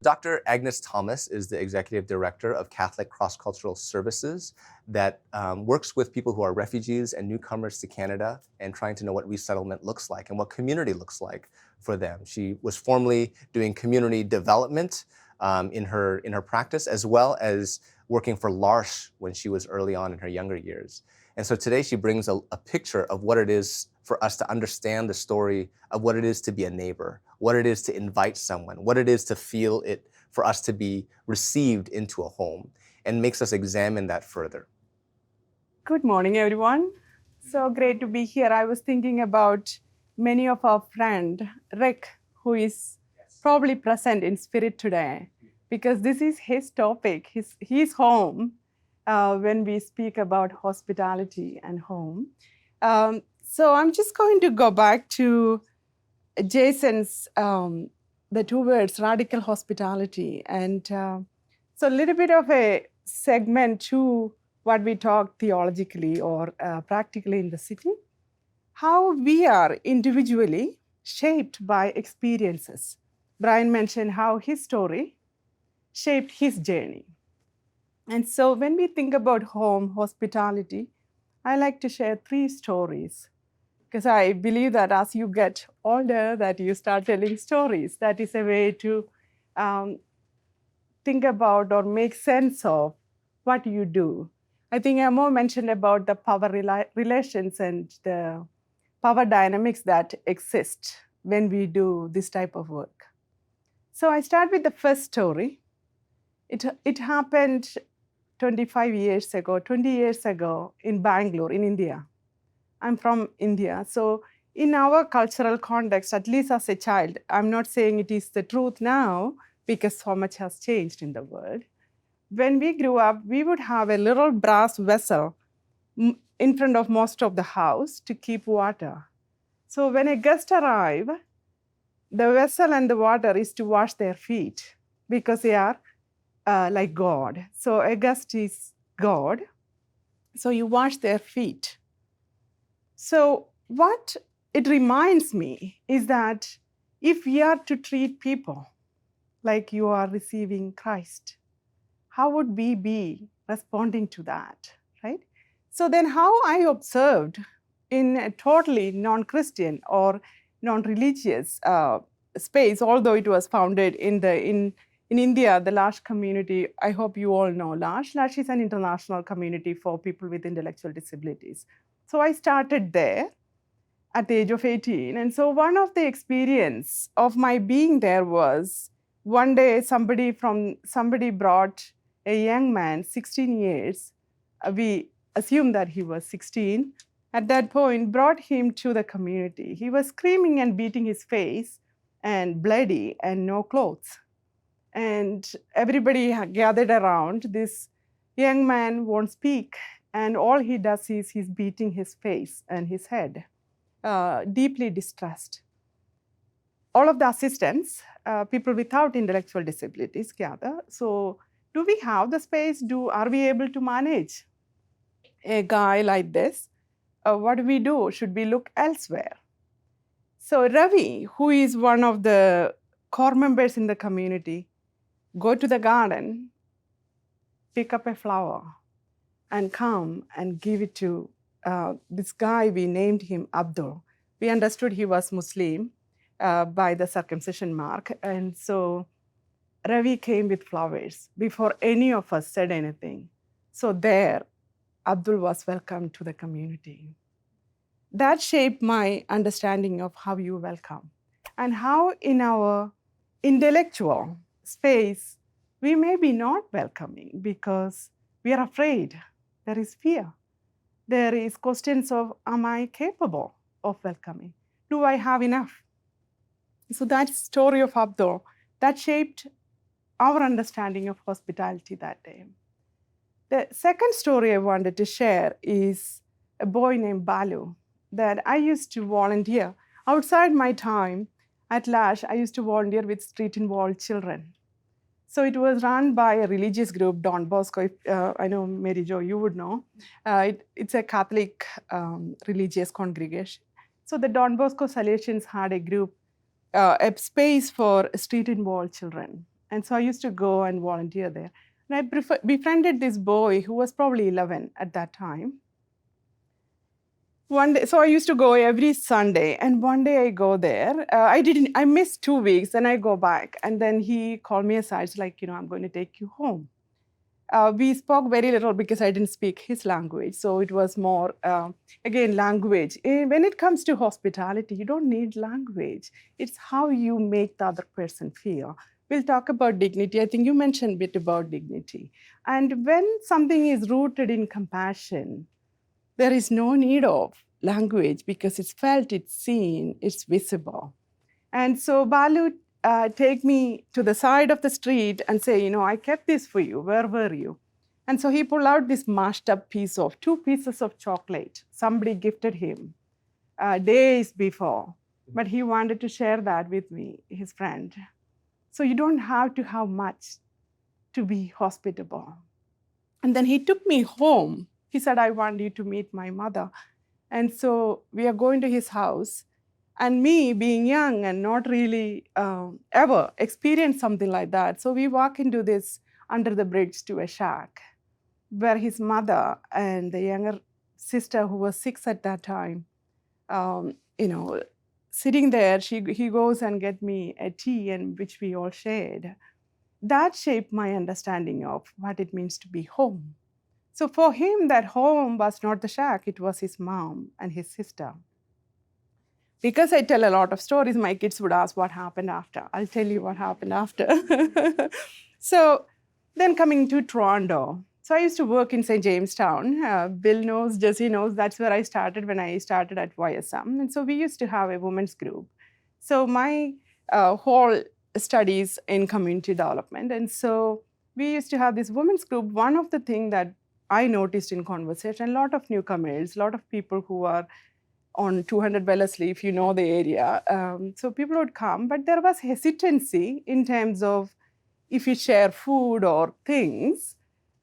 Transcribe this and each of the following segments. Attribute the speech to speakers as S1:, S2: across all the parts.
S1: Dr. Agnes Thomas is the Executive Director of Catholic Cross-Cultural Services that works with people who are refugees and newcomers to Canada and trying to know what resettlement looks like and what community looks like for them. She was formerly doing community development in her practice, as well as working for L'Arche when she was early on in her younger years. And so today she brings a picture of what it is for us to understand the story of what it is to be a neighbor, what it is to invite someone, what it is to feel it for us to be received into a home, and makes us examine that further.
S2: Good morning, everyone. So great to be here. I was thinking about many of our friend, Rick, who is probably present in spirit today, because this is his topic, his home, when we speak about hospitality and home. So I'm just going to go back to Jason's, the two words, radical hospitality. And so a little bit of a segment to what we talk theologically or practically in the city, how we are individually shaped by experiences. Brian mentioned how his story shaped his journey. And so when we think about home, hospitality, I like to share 3 stories, because I believe that as you get older, that you start telling stories. That is a way to think about or make sense of what you do. I think Amo mentioned about the power relations and the power dynamics that exist when we do this type of work. So I start with the first story. It happened 20 years ago in Bangalore, in India. I'm from India. So in our cultural context, at least as a child, I'm not saying it is the truth now because so much has changed in the world. When we grew up, we would have a little brass vessel in front of most of the house to keep water. So when a guest arrives, the vessel and the water is to wash their feet because they are like God. So a guest is God. So you wash their feet. So what it reminds me is that if we are to treat people like you are receiving Christ, how would we be responding to that, right? So then how I observed in a totally non-Christian or non-religious space, although it was founded in India, the L'Arche community, I hope you all know L'Arche. L'Arche is an international community for people with intellectual disabilities. So I started there at the age of 18. And so one of the experience of my being there was one day somebody brought a young man, 16 years. We assumed that he was 16. At that point, brought him to the community. He was screaming and beating his face and bloody and no clothes. And everybody gathered around. This young man won't speak. And all he does is he's beating his face and his head, deeply distressed. All of the assistants, people without intellectual disabilities, gather. So do we have the space? Are we able to manage a guy like this? What do we do? Should we look elsewhere? So Ravi, who is one of the core members in the community, go to the garden, pick up a flower, and come and give it to this guy. We named him Abdul. We understood he was Muslim by the circumcision mark. And so Ravi came with flowers before any of us said anything. So there, Abdul was welcomed to the community. That shaped my understanding of how you welcome and how in our intellectual space, we may be not welcoming because we are afraid. There is fear. There is questions of, am I capable of welcoming? Do I have enough? So that story of Abdul, that shaped our understanding of hospitality that day. The second story I wanted to share is a boy named Balu that I used to volunteer. Outside my time at L'Arche, I used to volunteer with street-involved children. So it was run by a religious group, Don Bosco. I know, Mary Jo, you would know. It's a Catholic religious congregation. So the Don Bosco Salesians had a group, a space for street-involved children. And so I used to go and volunteer there. And I befriended this boy who was probably 11 at that time. One day, so I used to go every Sunday, and one day I go there. I missed 2 weeks, and I go back, and then he called me aside. It's like, I'm going to take you home. We spoke very little because I didn't speak his language, so it was more again language. When it comes to hospitality, you don't need language. It's how you make the other person feel. We'll talk about dignity. I think you mentioned a bit about dignity. And when something is rooted in compassion, there is no need of language because it's felt, it's seen, it's visible. And so Balu take me to the side of the street and say, I kept this for you. Where were you? And so he pulled out this mashed up two pieces of chocolate. Somebody gifted him days before, but he wanted to share that with me, his friend. So you don't have to have much to be hospitable. And then he took me home. He said, I want you to meet my mother. And so we are going to his house. And me being young and not really ever experienced something like that. So we walk into this under the bridge to a shack where his mother and the younger sister who was 6 at that time, sitting there, he goes and get me a tea and which we all shared. That shaped my understanding of what it means to be home. So for him, that home was not the shack, it was his mom and his sister. Because I tell a lot of stories, my kids would ask what happened after. I'll tell you what happened after. So then coming to Toronto. So I used to work in St. Jamestown. Bill knows, Jesse knows, that's where I started when I started at YSM. And so we used to have a women's group. So my whole studies in community development. And so we used to have this women's group. One of the things that I noticed in conversation, a lot of newcomers, a lot of people who are on 200 Wellesley, if you know the area. So people would come, but there was hesitancy in terms of if you share food or things,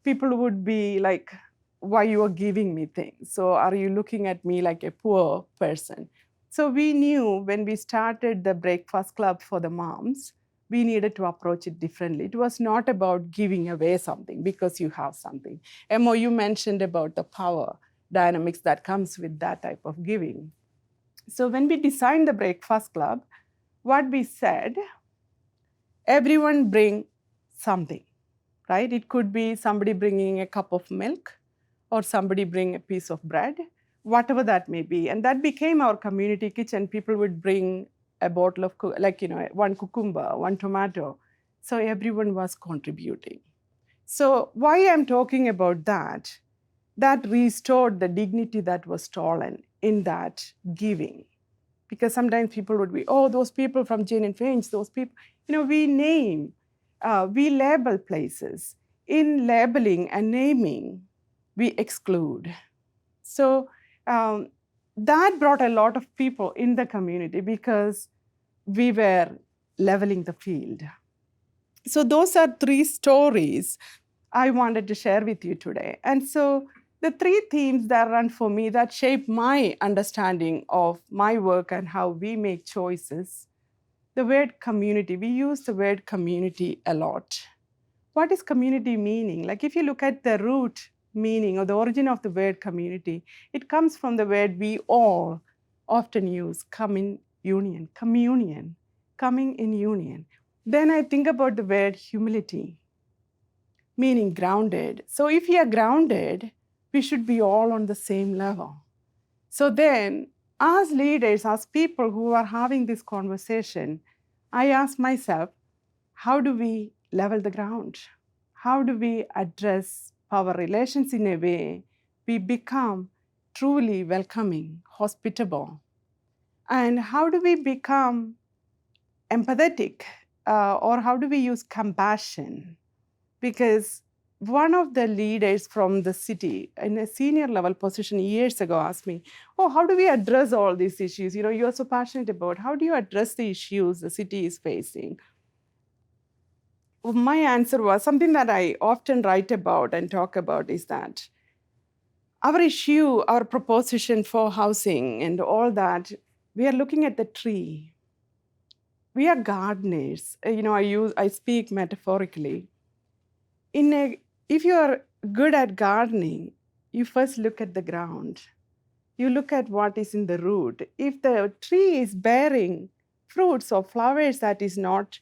S2: people would be like, why you are giving me things? So are you looking at me like a poor person? So we knew when we started the breakfast club for the moms, we needed to approach it differently. It was not about giving away something because you have something. Emo, you mentioned about the power dynamics that comes with that type of giving. So when we designed the breakfast club, what we said, everyone bring something, right? It could be somebody bringing a cup of milk or somebody bring a piece of bread, whatever that may be. And that became our community kitchen. People would bring a bottle of, one cucumber, one tomato. So everyone was contributing. So why I'm talking about that restored the dignity that was stolen in that giving. Because sometimes people would be, those people from Jane and Finch, those people, we name, we label places. In labeling and naming, we exclude. So that brought a lot of people in the community because we were leveling the field. So those are 3 stories I wanted to share with you today. And so the 3 themes that run for me that shape my understanding of my work and how we make choices. The word community, we use the word community a lot. What is community meaning? Like if you look at the root meaning or the origin of the word community, it comes from the word we all often use, come in union, communion, coming in union. Then I think about the word humility, meaning grounded. So if we are grounded, we should be all on the same level. So then, as leaders, as people who are having this conversation, I ask myself, how do we level the ground? How do we address power relations in a way we become truly welcoming, hospitable? And how do we become empathetic? Or how do we use compassion? Because one of the leaders from the city in a senior level position years ago asked me, how do we address all these issues? You're so passionate about, how do you address the issues the city is facing? My answer was something that I often write about and talk about is that our issue, our proposition for housing and all that, we are looking at the tree. we are gardeners. I speak metaphorically. If you are good at gardening, you first look at the ground. You look at what is in the root. If the tree is bearing fruits or flowers that is not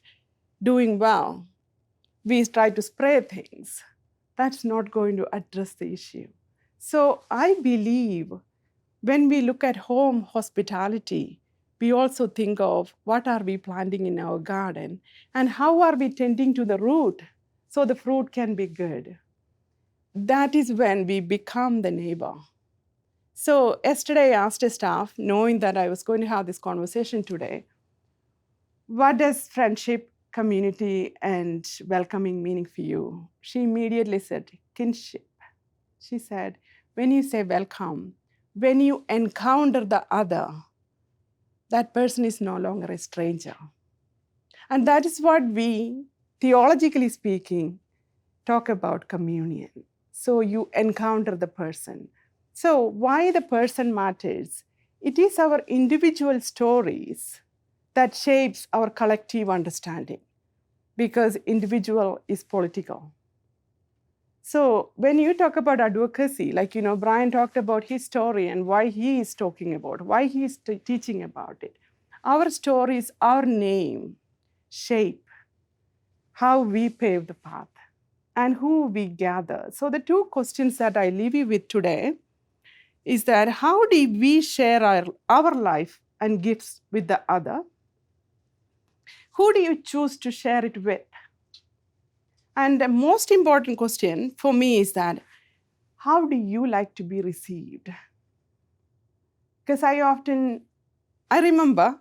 S2: doing well, we try to spray things. That's not going to address the issue. So I believe when we look at home hospitality, we also think of what are we planting in our garden and how are we tending to the root so the fruit can be good. That is when we become the neighbor. So yesterday I asked a staff, knowing that I was going to have this conversation today, what does friendship, community, and welcoming meaning for you? She immediately said, kinship. She said, when you say welcome, when you encounter the other, that person is no longer a stranger. And that is what we, theologically speaking, talk about communion. So you encounter the person. So why the person matters? It is our individual stories that shapes our collective understanding, because individual is political. So when you talk about advocacy, like, Brian talked about his story and why he is talking about, why he is teaching about it. Our stories, our name, shape how we pave the path and who we gather. So the two questions that I leave you with today is that how do we share our life and gifts with the other? Who do you choose to share it with? And the most important question for me is that how do you like to be received? Because I remember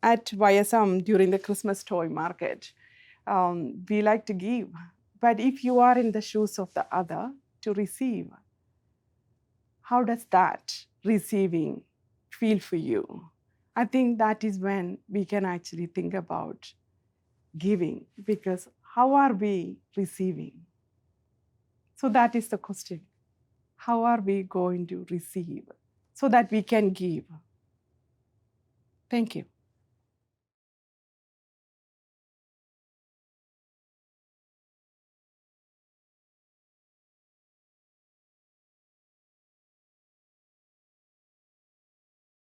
S2: at YSM during the Christmas toy market, we like to give. But if you are in the shoes of the other to receive, how does that receiving feel for you? I think that is when we can actually think about giving, because how are we receiving? So that is the question. How are we going to receive so that we can give? Thank you.